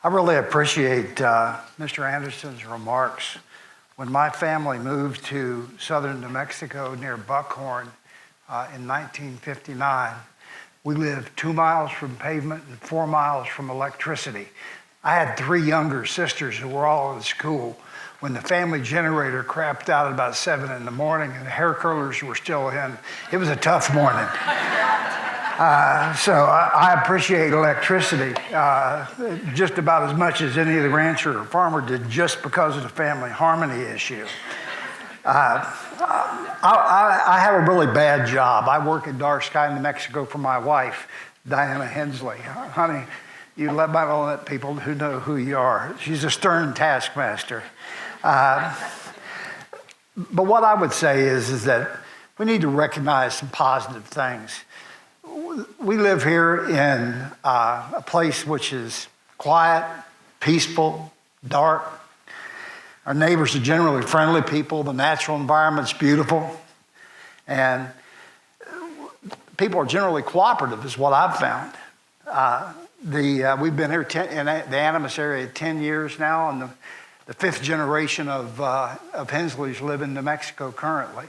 I really appreciate Mr. Anderson's remarks. When my family moved to southern New Mexico near Buckhorn in 1959, we lived 2 miles from pavement and 4 miles from electricity. I had 3 younger sisters who were all in school when the family generator crapped out at about 7 in the morning and the hair curlers were still in. It was a tough morning. So I appreciate electricity just about as much as any of the rancher or farmer did, just because of the family harmony issue. I have a really bad job. I work at Dark Sky, New Mexico for my wife, Diana Hensley. Honey, you might let people who know who you are. She's a stern taskmaster. But what I would say is that we need to recognize some positive things. We live here in a place which is quiet, peaceful, dark. Our neighbors are generally friendly people. The natural environment's beautiful. And people are generally cooperative, is what I've found. We've been here in the Animas area 10 years now, and the 5th generation of Hensleys live in New Mexico currently.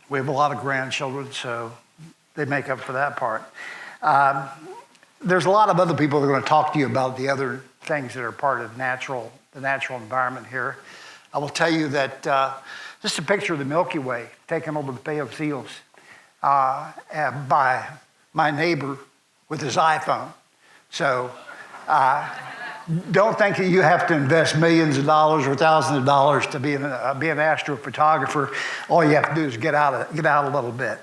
We have a lot of grandchildren, so they make up for that part. There's a lot of other people that are going to talk to you about the other things that are part of the natural environment here. I will tell you that just a picture of the Milky Way taken over the Peloncillos by my neighbor with his iPhone. So don't think that you have to invest millions of dollars or thousands of dollars to be an astrophotographer. All you have to do is get out a little bit.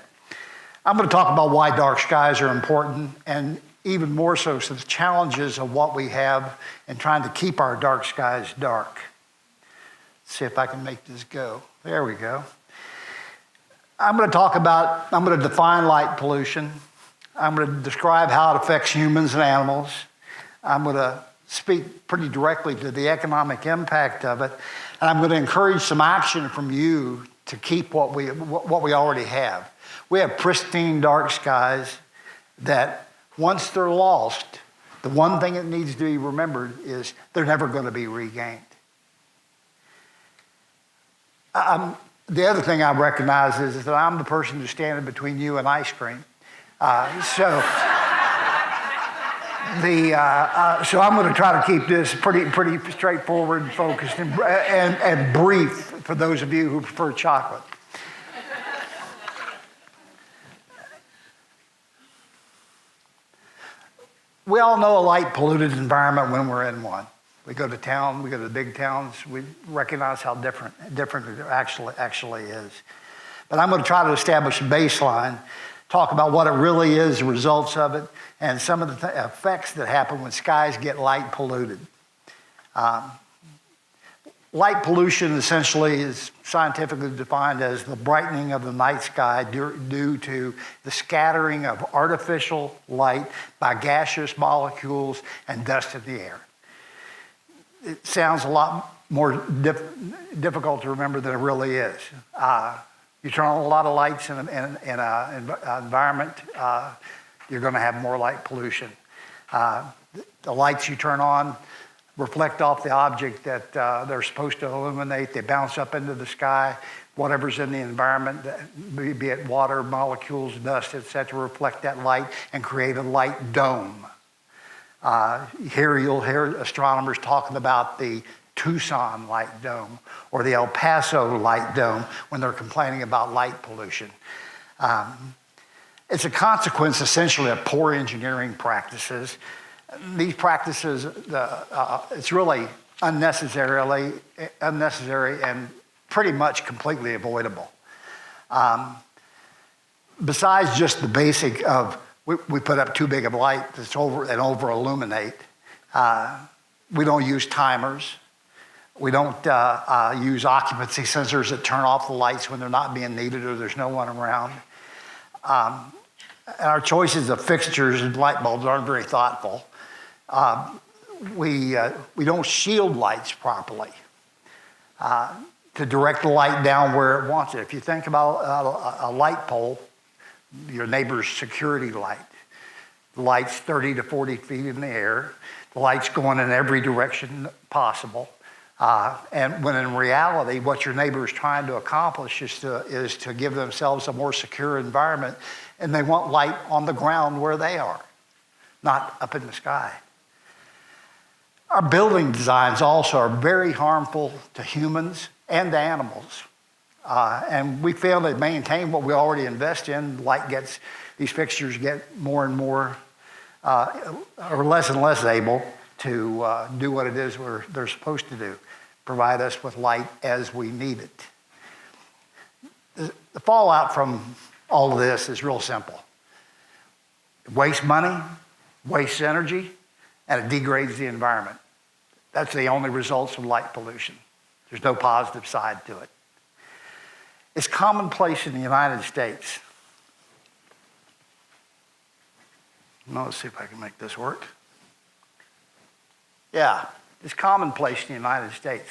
I'm going to talk about why dark skies are important, and even more so, the challenges of what we have in trying to keep our dark skies dark. Let's see if I can make this go. There we go. I'm going to define light pollution. I'm going to describe how it affects humans and animals. I'm going to speak pretty directly to the economic impact of it, and I'm going to encourage some action from you to keep what we already have. We have pristine dark skies that, once they're lost, the one thing that needs to be remembered is they're never going to be regained. The other thing I recognize is that I'm the person who's standing between you and ice cream. So I'm going to try to keep this pretty straightforward and focused and brief for those of you who prefer chocolate. We all know a light polluted environment when we're in one. We go to town, we go to the big towns, we recognize how different it actually is. But I'm going to try to establish a baseline, talk about what it really is, the results of it, and some of the effects that happen when skies get light polluted. Light pollution essentially is scientifically defined as the brightening of the night sky due to the scattering of artificial light by gaseous molecules and dust in the air. It sounds a lot more difficult to remember than it really is. You turn on a lot of lights in an environment, you're going to have more light pollution. The lights you turn on reflect off the object that they're supposed to illuminate. They bounce up into the sky. Whatever's in the environment, be it water, molecules, dust, etc., reflect that light and create a light dome. Here you'll hear astronomers talking about the Tucson light dome or the El Paso light dome when they're complaining about light pollution. It's a consequence essentially of poor engineering practices. These practices, it's really unnecessary and pretty much completely avoidable. Besides just the basic of we put up too big of a light that's over illuminate. We don't use timers. We don't use occupancy sensors that turn off the lights when they're not being needed or there's no one around. And our choices of fixtures and light bulbs aren't very thoughtful. We don't shield lights properly to direct the light down where it wants it. If you think about a light pole, your neighbor's security light, The light's 30 to 40 feet in the air. The light's going in every direction possible. And when in reality, what your neighbor is trying to accomplish is to give themselves a more secure environment, and they want light on the ground where they are, not up in the sky. Our building designs also are very harmful to humans and to animals. And we fail to maintain what we already invest in. These fixtures get more and more, or less and less able to do what it is they're supposed to do, provide us with light as we need it. The fallout from all of this is real simple. It wastes money, wastes energy, and it degrades the environment. That's the only results of light pollution. There's no positive side to it. It's commonplace in the United States. Now, let's see if I can make this work. Yeah, it's commonplace in the United States.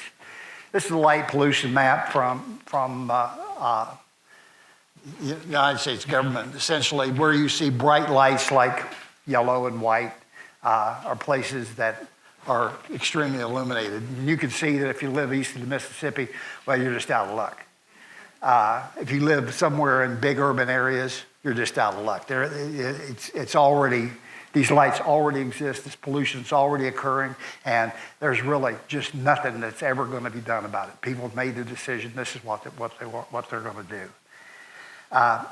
This is a light pollution map from the United States government. Essentially, where you see bright lights like yellow and white are places that are extremely illuminated. And you can see that if you live east of the Mississippi, well, you're just out of luck. If you live somewhere in big urban areas, you're just out of luck. These lights already exist, this pollution's already occurring, and there's really just nothing that's ever going to be done about it. People have made the decision, this is what they're going to do.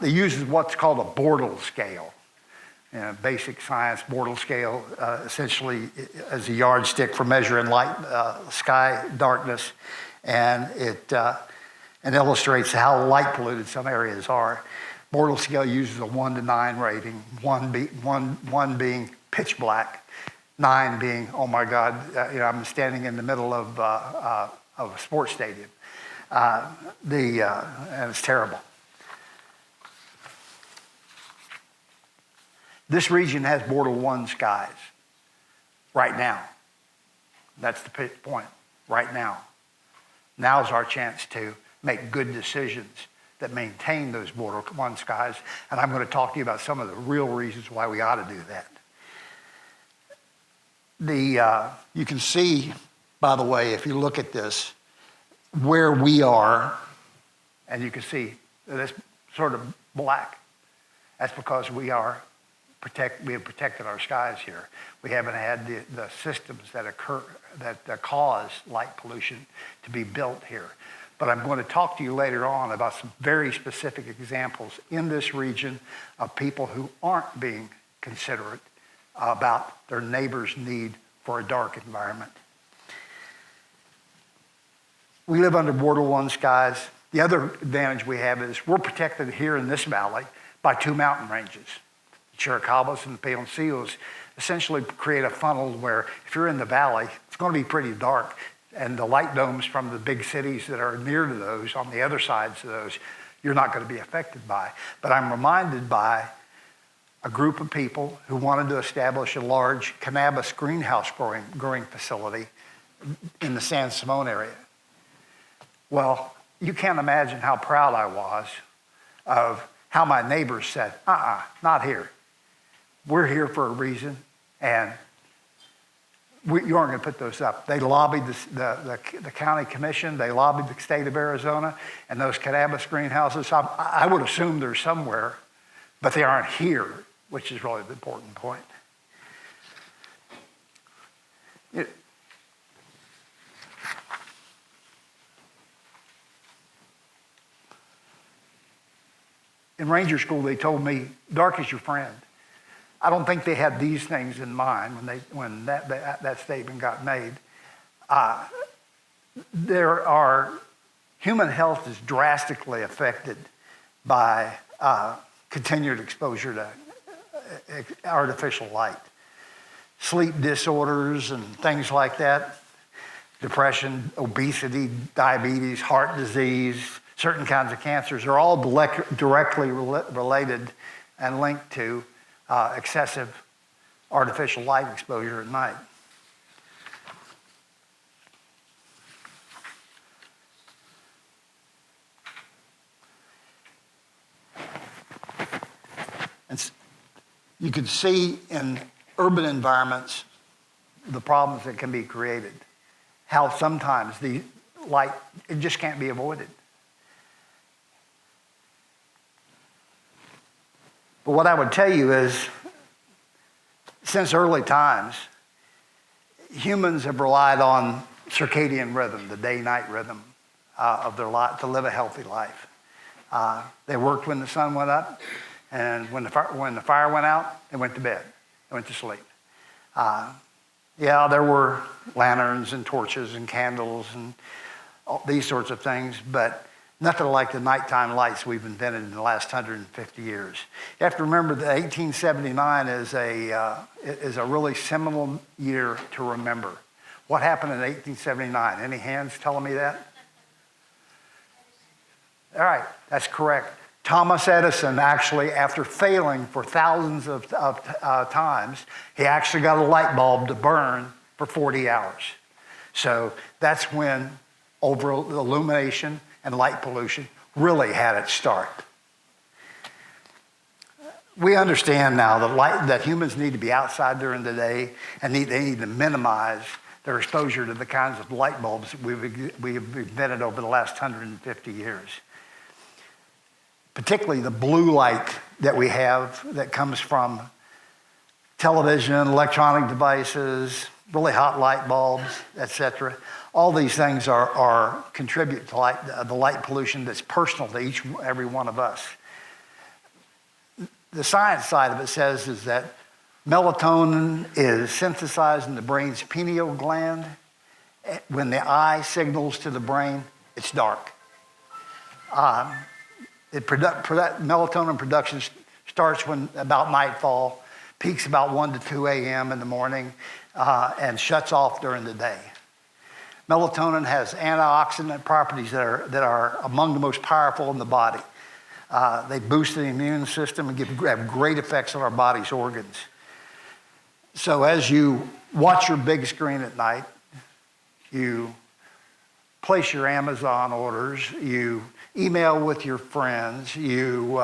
They use what's called a Bortle scale. Basic science, Bortle scale essentially as a yardstick for measuring light, sky darkness, and it illustrates how light polluted some areas are. Bortle scale uses a 1 to 9 rating, one being pitch black, 9 being, oh my God, I'm standing in the middle of a sports stadium. And it's terrible. This region has Bortle 1 skies right now. That's the point, right now. Now's our chance to make good decisions that maintain those Bortle 1 skies, and I'm going to talk to you about some of the real reasons why we ought to do that. You can see, by the way, if you look at this, where we are, and you can see that it's sort of black. That's because we have protected our skies here. We haven't had the systems that cause light pollution to be built here. But I'm going to talk to you later on about some very specific examples in this region of people who aren't being considerate about their neighbor's need for a dark environment. We live under Bortle 1 skies. The other advantage we have is we're protected here in this valley by 2 mountain ranges. The Chiricahuas and the Peloncillos essentially create a funnel where if you're in the valley, it's going to be pretty dark. And the light domes from the big cities that are near to those, on the other sides of those, you're not going to be affected by. But I'm reminded by a group of people who wanted to establish a large cannabis greenhouse growing facility in the San Simon area. Well, you can't imagine how proud I was of how my neighbors said, not here. We're here for a reason, and you aren't going to put those up. They lobbied the county commission. They lobbied the state of Arizona. And those cannabis greenhouses, I would assume they're somewhere, but they aren't here, which is really the important point. In Ranger School, they told me, dark is your friend. I don't think they had these things in mind when that statement got made. Human health is drastically affected by continued exposure to artificial light. Sleep disorders and things like that, depression, obesity, diabetes, heart disease, certain kinds of cancers are all directly related and linked to excessive artificial light exposure at night. And you could see in urban environments the problems that can be created, how sometimes the light, it just can't be avoided. But what I would tell you is, since early times, humans have relied on circadian rhythm, the day-night rhythm of their life, to live a healthy life. They worked when the sun went up, and when the fire went out, they went to bed. They went to sleep. Yeah, there were lanterns and torches and candles and all these sorts of things, but nothing like the nighttime lights we've invented in the last 150 years. You have to remember that 1879 is a really seminal year to remember. What happened in 1879? Any hands telling me that? All right, that's correct. Thomas Edison actually, after failing for thousands of times, he actually got a light bulb to burn for 40 hours. So that's when over illumination and light pollution really had its start. We understand now that humans need to be outside during the day, and they need to minimize their exposure to the kinds of light bulbs that we've invented over the last 150 years. Particularly the blue light that we have that comes from television, electronic devices, really hot light bulbs, etc. All these things contribute to the light pollution that's personal to every one of us. The science side of it says is that melatonin is synthesized in the brain's pineal gland. When the eye signals to the brain, it's dark. Melatonin production starts when about nightfall, peaks about 1 to 2 a.m. in the morning, and shuts off during the day. Melatonin has antioxidant properties that are among the most powerful in the body. They boost the immune system and have great effects on our body's organs. So as you watch your big screen at night, you place your Amazon orders, you email with your friends, you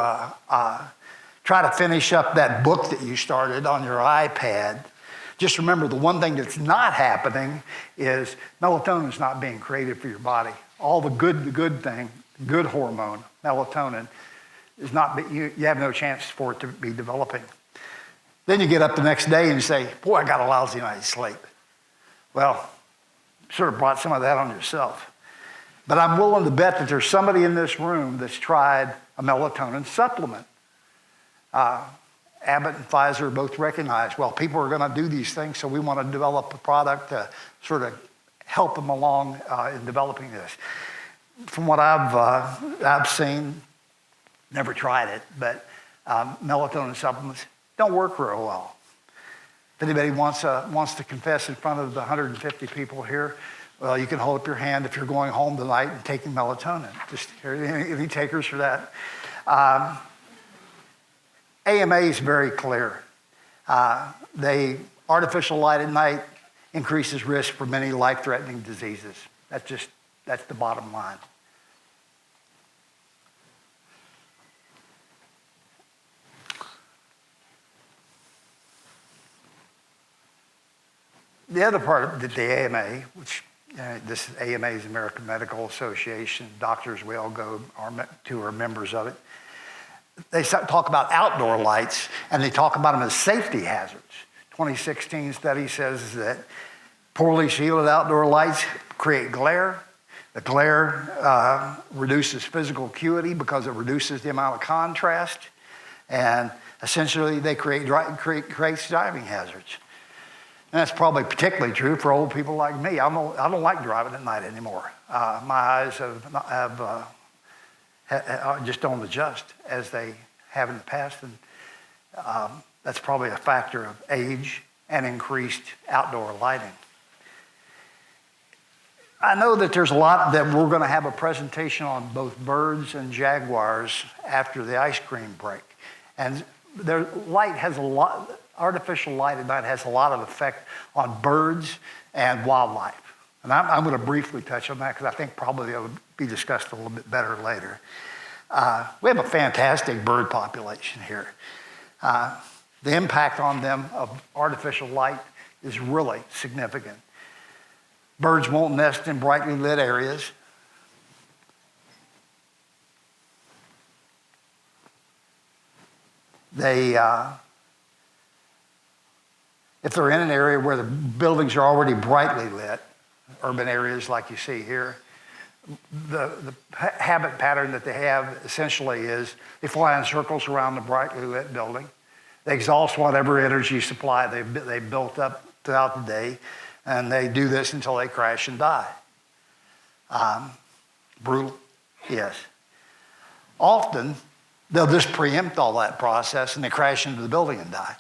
try to finish up that book that you started on your iPad. Just remember, the one thing that's not happening is melatonin is not being created for your body. All the good hormone, melatonin, is not. You have no chance for it to be developing. Then you get up the next day and you say, boy, I got a lousy night's sleep. Well, sort of brought some of that on yourself. But I'm willing to bet that there's somebody in this room that's tried a melatonin supplement. Abbott and Pfizer both recognize, well, people are going to do these things, so we want to develop a product to sort of help them along in developing this. From what I've seen, never tried it, but melatonin supplements don't work real well. If anybody wants to confess in front of the 150 people here, well, you can hold up your hand if you're going home tonight and taking melatonin. Just any takers for that? AMA is very clear. Artificial light at night increases risk for many life-threatening diseases. That's the bottom line. The other part of the AMA, which this AMA is American Medical Association, doctors we all go to are members of it. They talk about outdoor lights, and they talk about them as safety hazards. 2016 study says that poorly shielded outdoor lights create glare. The glare reduces physical acuity because it reduces the amount of contrast, and essentially they creates driving hazards. And that's probably particularly true for old people like me. I don't like driving at night anymore. My eyes just don't adjust as they have in the past, and that's probably a factor of age and increased outdoor lighting. I know that there's a lot that we're going to have a presentation on both birds and jaguars after the ice cream break, and their light has a lot. Artificial light at night has a lot of effect on birds and wildlife. And I'm going to briefly touch on that because I think probably it'll be discussed a little bit better later. We have a fantastic bird population here. The the impact on them of artificial light is really significant. Birds won't nest in brightly lit areas. If they're in an area where the buildings are already brightly lit, urban areas like you see here, the habit pattern that they have essentially is they fly in circles around the brightly lit building. They exhaust whatever energy supply they've built up throughout the day, and they do this until they crash and die. Brutal, yes. Often, they'll just preempt all that process and they crash into the building and die.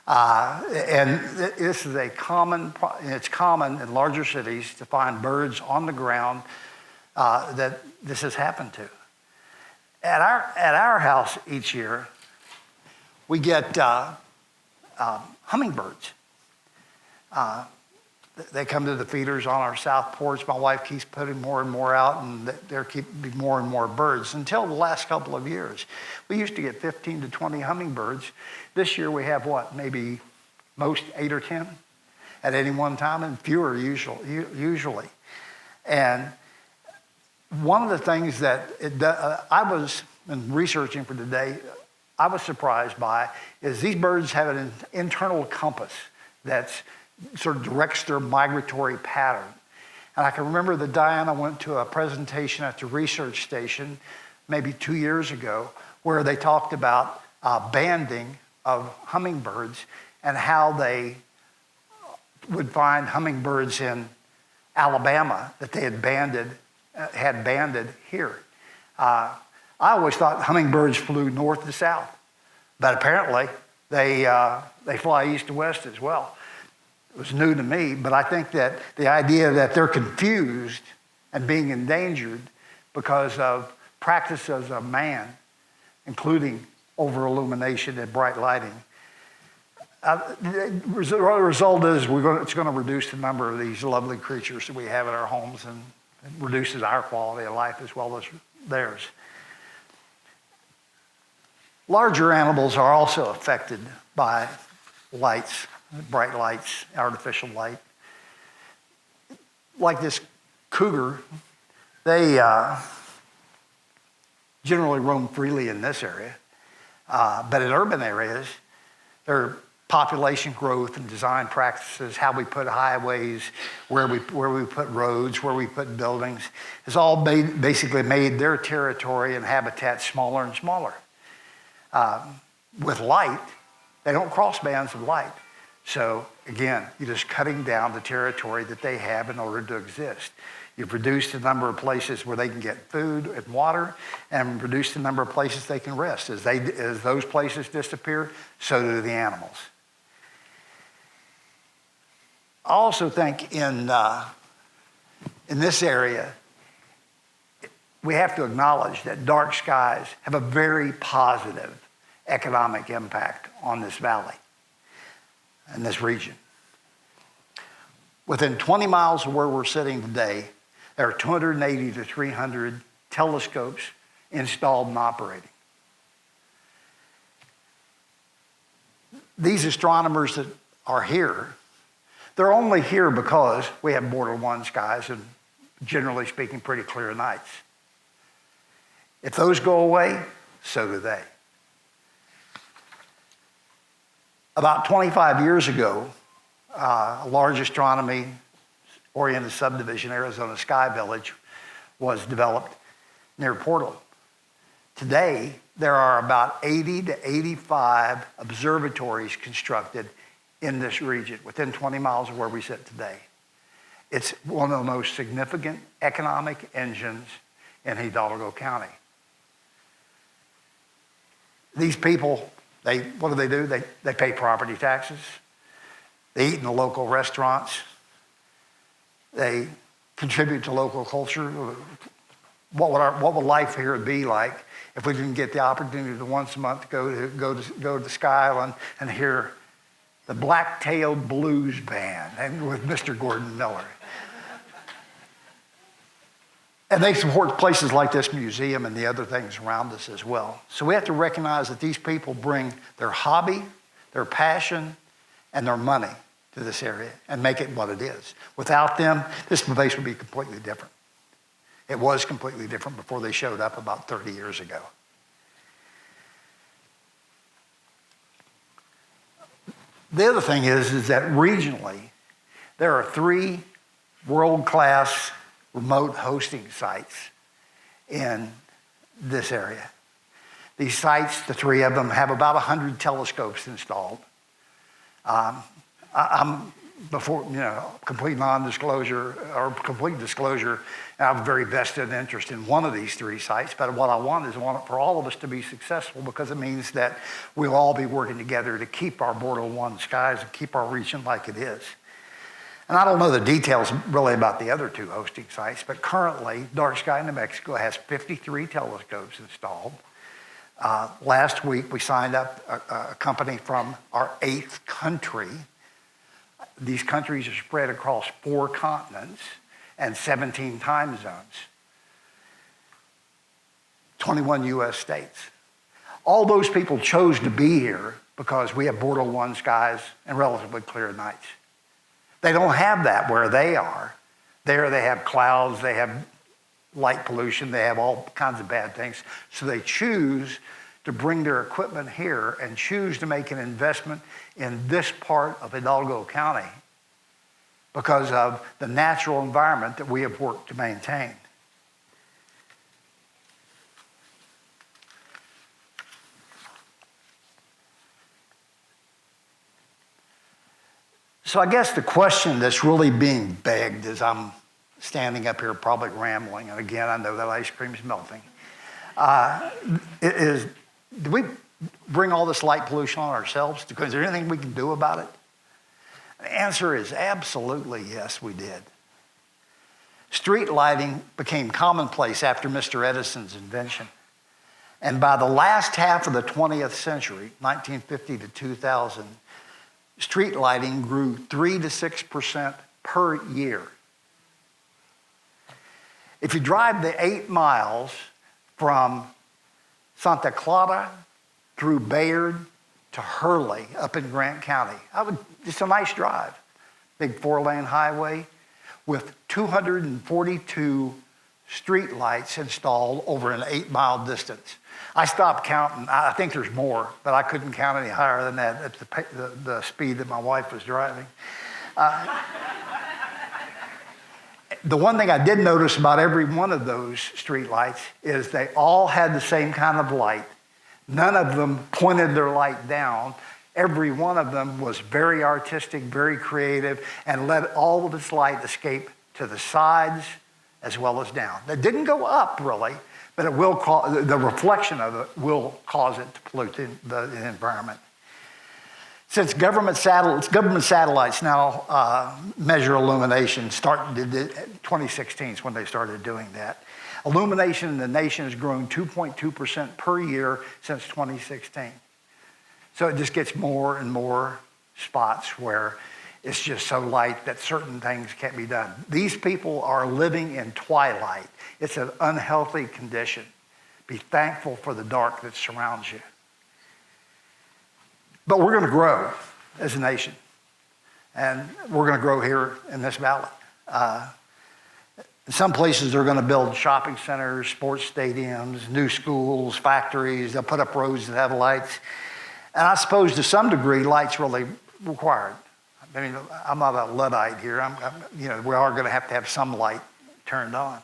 And this is it's common in larger cities to find birds on the ground that this has happened to. At our house each year, we get hummingbirds. They come to the feeders on our south porch. My wife keeps putting more and more out, and there keep more and more birds. Until the last couple of years, we used to get 15 to 20 hummingbirds. This year we have maybe most 8 or 10 at any one time, and fewer usually. And one of the things that I was in researching for today, I was surprised by is these birds have an internal compass that's sort of directs their migratory pattern. And I can remember that Diana went to a presentation at the research station maybe 2 years ago where they talked about banding of hummingbirds and how they would find hummingbirds in Alabama that they had banded here. I always thought hummingbirds flew north to south, but apparently they fly east to west as well. It was new to me, but I think that the idea that they're confused and being endangered because of practices of man, including over-illumination and bright lighting, the result is it's going to reduce the number of these lovely creatures that we have in our homes, and it reduces our quality of life as well as theirs. Larger animals are also affected by lights, bright lights, artificial light. Like this cougar, they generally roam freely in this area. But in urban areas, their population growth and design practices, how we put highways, where we put roads, where we put buildings, has all basically made their territory and habitat smaller and smaller. With light, they don't cross bands of light. So again, you're just cutting down the territory that they have in order to exist. You've reduced the number of places where they can get food and water, and reduced the number of places they can rest. As those places disappear, so do the animals. I also think in this area, we have to acknowledge that dark skies have a very positive economic impact on this valley and this region. Within 20 miles of where we're sitting today, there are 280 to 300 telescopes installed and operating. These astronomers that are here, they're only here because we have border one skies and, generally speaking, pretty clear nights. If those go away, so do they. About 25 years ago, a large astronomy-oriented subdivision, Arizona Sky Village, was developed near Portal. Today, there are about 80 to 85 observatories constructed in this region, within 20 miles of where we sit today. It's one of the most significant economic engines in Hidalgo County. These people, what do? They pay property taxes. They eat in the local restaurants. They contribute to local culture. What would life here be like if we didn't get the opportunity to once a month to go to Sky Island and hear the Black-Tailed Blues Band and with Mr. Gordon Miller? And they support places like this museum and the other things around us as well. So we have to recognize that these people bring their hobby, their passion, and their money to this area and make it what it is. Without them, this place would be completely different. It was completely different before they showed up about 30 years ago. The other thing is that regionally, there are 3 world-class remote hosting sites in this area. These sites, the 3 of them, have about 100 telescopes installed. I'm, before, complete non-disclosure or complete disclosure, I have a very vested interest in one of these 3 sites, but what I want is for all of us to be successful, because it means that we'll all be working together to keep our border one skies and keep our region like it is. And I don't know the details really about the other 2 hosting sites, but currently, Dark Sky, New Mexico has 53 telescopes installed. Last week, we signed up a company from our 8th country. These countries are spread across 4 continents and 17 time zones, 21 U.S. states. All those people chose to be here because we have border one skies and relatively clear nights. They don't have that where they are. There they have clouds, they have light pollution, they have all kinds of bad things. So they choose to bring their equipment here and choose to make an investment in this part of Hidalgo County because of the natural environment that we have worked to maintain. So I guess the question that's really being begged as I'm standing up here probably rambling, and again, I know that ice cream is melting, is do we bring all this light pollution on ourselves? Is there anything we can do about it? The answer is absolutely yes, we did. Street lighting became commonplace after Mr. Edison's invention. And by the last half of the 20th century, 1950 to 2000, street lighting grew 3 to 6% per year. If you drive the 8 miles from Santa Clara through Bayard to Hurley up in Grant County, it's a nice drive. Big 4-lane highway with 242 street lights installed over an 8-mile distance. I stopped counting. I think there's more, but I couldn't count any higher than that at the speed that my wife was driving. The one thing I did notice about every one of those street lights is they all had the same kind of light. None of them pointed their light down. Every one of them was very artistic, very creative, and let all of its light escape to the sides as well as down. It didn't go up, really, but it will the reflection of it will cause it to pollute the environment. Since government satellites now measure illumination, starting 2016 is when they started doing that. Illumination in the nation has grown 2.2% per year since 2016. So it just gets more and more spots where it's just so light that certain things can't be done. These people are living in twilight. It's an unhealthy condition. Be thankful for the dark that surrounds you. But we're going to grow as a nation. And we're going to grow here in this valley. In some places, they're going to build shopping centers, sports stadiums, new schools, factories. They'll put up roads that have lights. And I suppose to some degree, light's really required. I mean, I'm not a Luddite here. We are going to have some light turned on.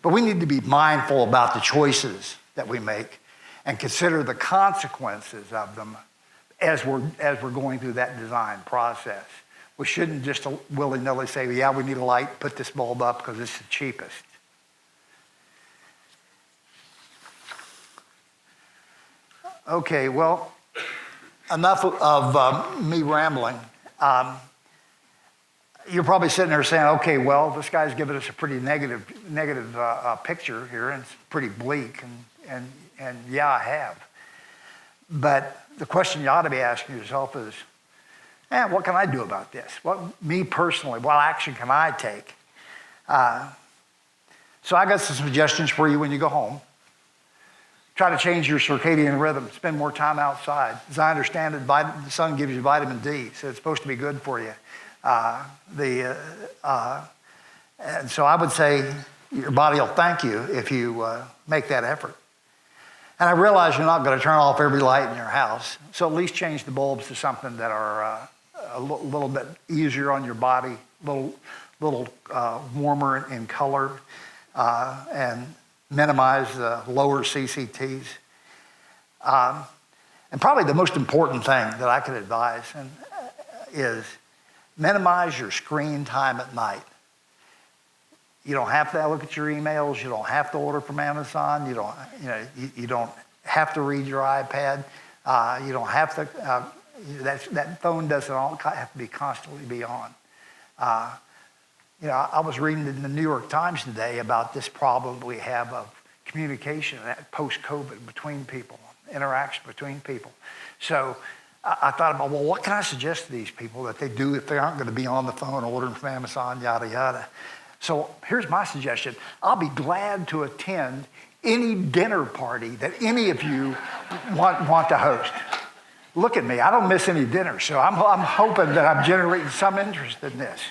But we need to be mindful about the choices that we make and consider the consequences of them as we're going through that design process. We shouldn't just willy-nilly say, yeah, we need a light, put this bulb up because it's the cheapest. Okay, well, enough of me rambling. You're probably sitting there saying, okay, well, this guy's giving us a pretty negative picture here, and it's pretty bleak, and yeah, I have. But the question you ought to be asking yourself is, what can I do about this? Me personally, what action can I take? So I got some suggestions for you when you go home. Try to change your circadian rhythm. Spend more time outside. As I understand it, the sun gives you vitamin D, so it's supposed to be good for you. And so I would say your body will thank you if you make that effort. And I realize you're not going to turn off every light in your house, so at least change the bulbs to something that are a little bit easier on your body, a little warmer in color, and minimize the lower CCTs. And probably the most important thing that I could advise is minimize your screen time at night. You don't have to look at your emails. You don't have to order from Amazon. You don't have to read your iPad. You don't have to. That phone doesn't all have to be constantly on. I was reading in the New York Times today about this problem we have of communication post-COVID between people, interaction between people. So I thought about, well, what can I suggest to these people that they do if they aren't going to be on the phone ordering from Amazon, yada, yada. So here's my suggestion. I'll be glad to attend any dinner party that any of you want to host. Look at me. I don't miss any dinners, so I'm hoping that I'm generating some interest in this.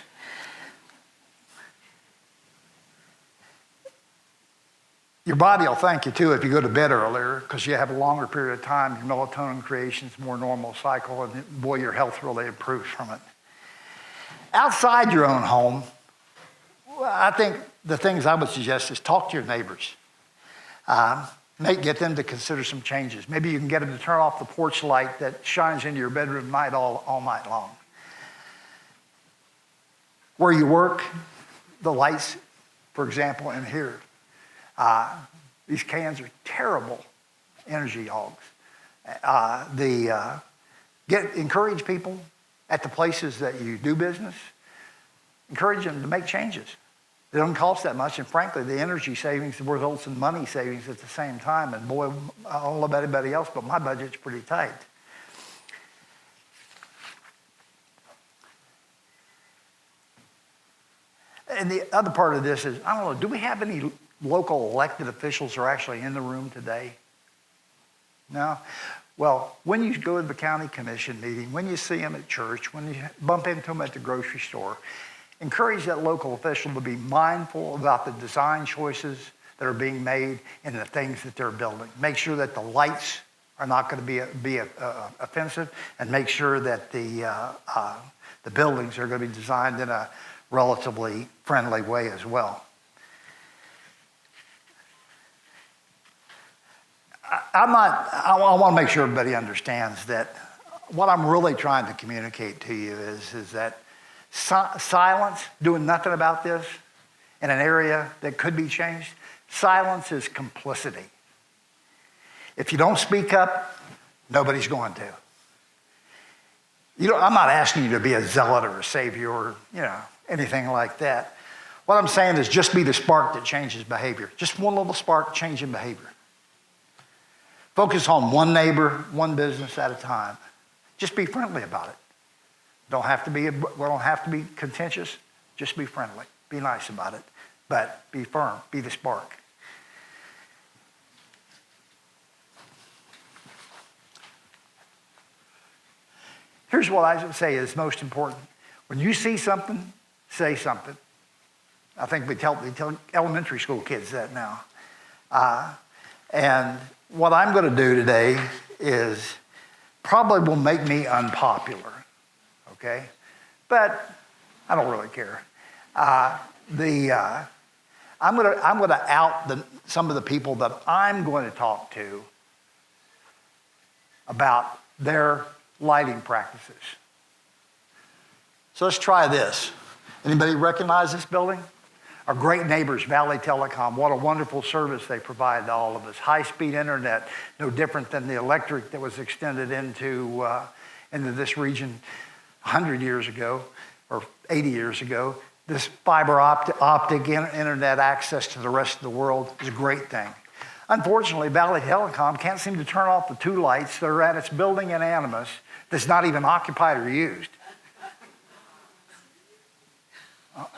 Your body will thank you, too, if you go to bed earlier because you have a longer period of time. Your melatonin creation's more normal cycle, and boy, your health really improves from it. Outside your own home, I think the things I would suggest is talk to your neighbors. Get them to consider some changes. Maybe you can get them to turn off the porch light that shines into your bedroom night all night long. Where you work, the lights, for example, in here. These cans are terrible energy hogs. Encourage people at the places that you do business. Encourage them to make changes. It doesn't cost that much, and frankly, the energy savings results in money savings at the same time. And boy, I don't know about anybody else, but my budget's pretty tight. And the other part of this is, I don't know, do we have any local elected officials who are actually in the room today? No? Well, when you go to the county commission meeting, when you see them at church, when you bump into them at the grocery store, encourage that local official to be mindful about the design choices that are being made and the things that they're building. Make sure that the lights are not going to be offensive, and make sure that the buildings are going to be designed in a relatively friendly way as well. I want to make sure everybody understands that what I'm really trying to communicate to you is that silence, doing nothing about this in an area that could be changed, silence is complicity. If you don't speak up, nobody's going to. I'm not asking you to be a zealot or a savior or anything like that. What I'm saying is just be the spark that changes behavior. Just one little spark changing behavior. Focus on one neighbor, one business at a time. Just be friendly about it. We don't have to be contentious. Just be friendly. Be nice about it. But be firm. Be the spark. Here's what I would say is most important. When you see something, say something. I think we tell elementary school kids that now. And what I'm going to do today is probably will make me unpopular. Okay? But I don't really care. I'm going to out some of the people that I'm going to talk to about their lighting practices. So let's try this. Anybody recognize this building? Our great neighbors, Valley Telecom. What a wonderful service they provide to all of us. High-speed internet, no different than the electric that was extended into this region 100 years ago or 80 years ago. This fiber optic internet access to the rest of the world is a great thing. Unfortunately, Valley Telecom can't seem to turn off the two lights that are at its building in Animas that's not even occupied or used.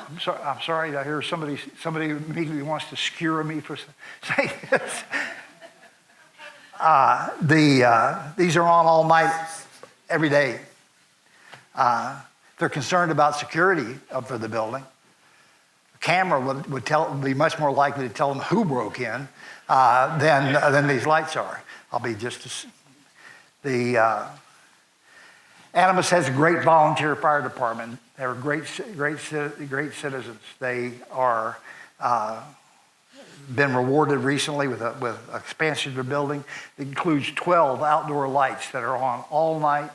I'm sorry to hear somebody immediately wants to skewer me for saying this. These are on all night, every day. They're concerned about security for the building. The camera would be much more likely to tell them who broke in than these lights are. I'll be just Animas has a great volunteer fire department. They're great citizens. They are been rewarded recently with expansion of the building. It includes 12 outdoor lights that are on all night,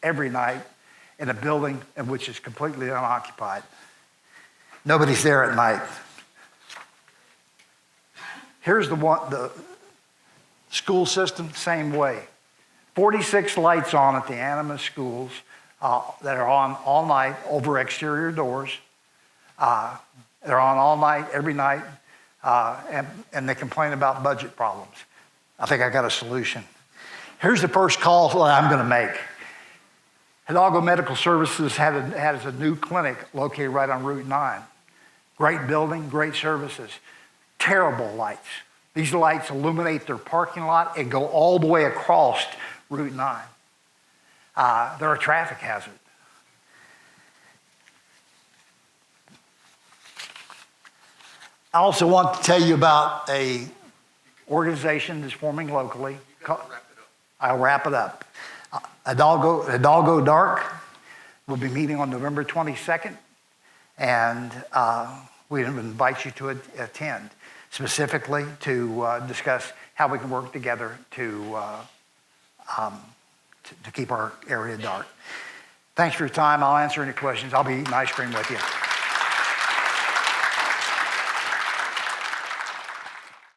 every night, in a building in which is completely unoccupied. Nobody's there at night. Here's the school system, same way. 46 lights on at the Animas schools that are on all night over exterior doors. They're on all night, every night, and they complain about budget problems. I think I got a solution. Here's the first call that I'm going to make. Hidalgo Medical Services has a new clinic located right on Route 9. Great building, great services. Terrible lights. These lights illuminate their parking lot and go all the way across Route 9. They're a traffic hazard. I also want to tell you about a organization that's forming locally. I'll wrap it up. Hidalgo Dark will be meeting on November 22nd, and we invite you to attend, specifically to discuss how we can work together to keep our area dark. Thanks for your time. I'll answer any questions. I'll be eating ice cream with you.